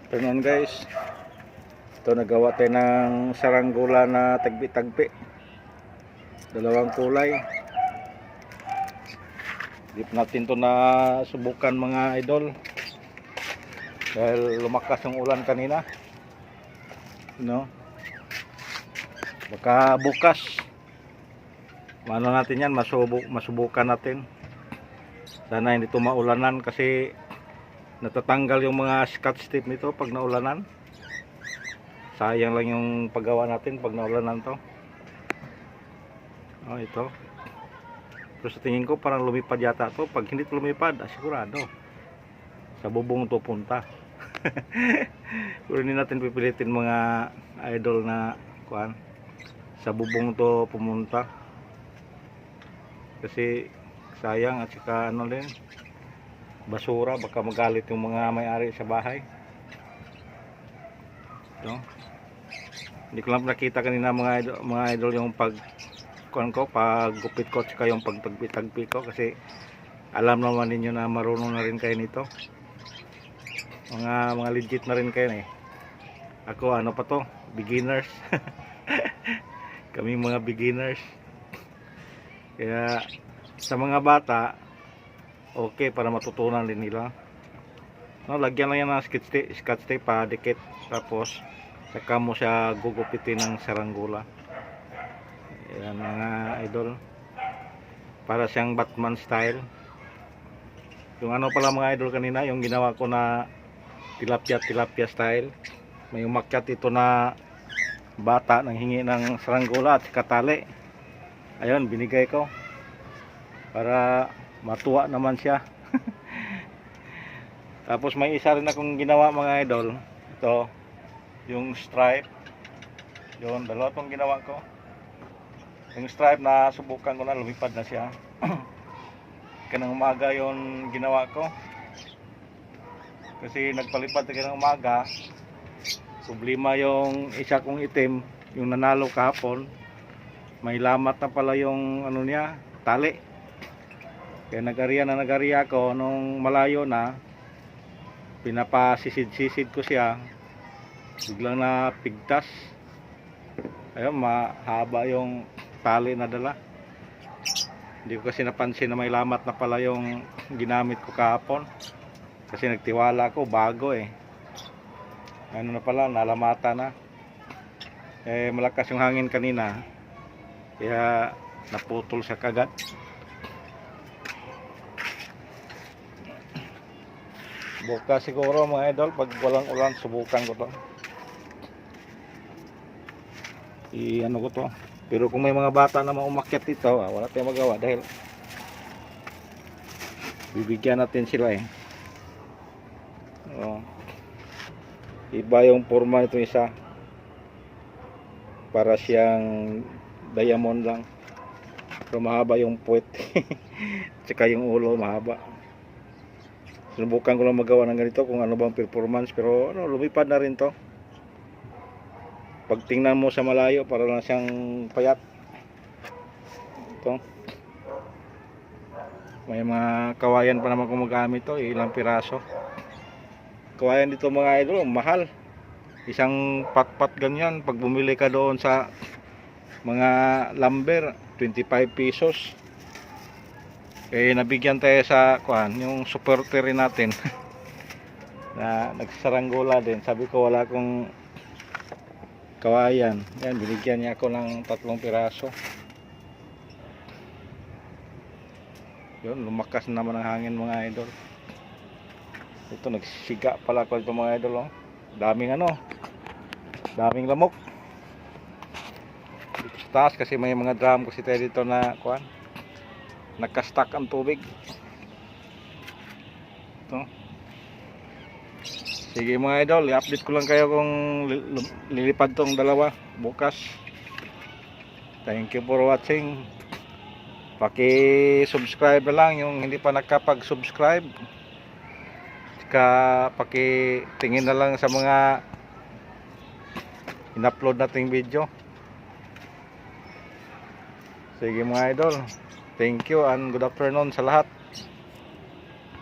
Afternoon guys. Ito nagawa tayo ng saranggola na tagpi-tagpi. Dalawang kulay. Di pa natin ito na subukan mga idol. Dahil lumakas yung ulan kanina. No? Baka bukas. Ano natin yan, masubukan natin. Sana hindi ito maulanan kasi natatanggal yung mga scotch tape nito pag naulanan. Sayang lang yung paggawa natin pag naulanan to. Oh, ito. Pero sa tingin ko parang lumipad yata to. Pag hindi to lumipad, sigurado sa bubong to punta. Pero hindi natin pipilitin mga idol na kuan sa bubong to pumunta. Kasi sayang at saka ano din, basura, baka magalit yung mga may-ari sa bahay. Ito. Hindi ko lang nakita kanina mga idol yung pag gupit ko at yung pagtagpi-tagpi ko kasi alam naman ninyo na marunong na rin kayo nito. Mga legit na rin kayo eh. Ako ano pa to? Beginners. Kami mga beginners. Kaya sa mga bata okay para matutunan din nila. No, lagyan lang yan ng scotch tape pa dikit, tapos saka mo siya gugupitin ng saranggola. Yan mga idol. Para siyang Batman style. Yung ano pala mga idol kanina, yung ginawa ko na tilapia style. May umakyat ito na bata nang hingi ng saranggola at tali. Ayun, binigay ko para matuwa naman siya. Tapos may isa rin akong ginawa mga idol. Ito, yung stripe. Yun, dalawa itong ginawa ko. Yung stripe na subukan ko na, lumipad na siya. Kanang umaga yung ginawa ko. Kasi nagpalipad na kanang umaga. Problema yung isa kong itim, yung nanalo kahapon. May lamat na pala yung ano niya, tali. Kaya nag-ariya ako nung malayo na, pinapasisid-sisid ko siya, biglang napigtas. Ayun, mahaba yung tali na dala. Hindi ko kasi napansin na may lamat na pala yung ginamit ko kahapon kasi nagtiwala ko bago eh. Ano na pala, nalamata na. Malakas yung hangin kanina kaya naputol siya kagad. Bukas siguro mga idol, pag walang ulan, subukan ko to. Ano ko to. Pero kung may mga bata na umakyat dito, wala tayong magawa dahil bibigyan natin sila eh. Iba yung forma nito isa. Para siyang diamond lang. Pero mahaba yung puwet. Tsaka yung ulo mahaba. Sinubukan ko lang magawa ng ganito kung ano bang performance, pero lumipad na rin to. Pag tingnan mo sa malayo, para lang siyang payat. Ito. May mga kawayan pa naman kung magamit to, ilang piraso. Kawayan dito mga idol, mahal. Isang pat-pat ganyan, pag bumili ka doon sa mga lumber, 25 pesos. Nabigyan tayo sa yung supporter rin natin na nagsaranggola din. Sabi ko wala akong kawayan. Yan, binigyan niya ako ng 3 piraso. Yun, lumakas naman ang hangin mga idol. Ito, nagsiga pala ko ito mga idol. Daming daming lamok dito sa taas kasi may mga drum kasi tayo dito na nagka-stack ang tubig. Ito. Sige mga idol, i-update ko lang kayo kung lilipad tong dalawa bukas. Thank you for watching. Paki-subscribe na lang yung hindi pa nakapag-subscribe. Saka paki-tingin na lang sa mga in-upload nating video. Sige mga idol. Thank you and good afternoon sa lahat.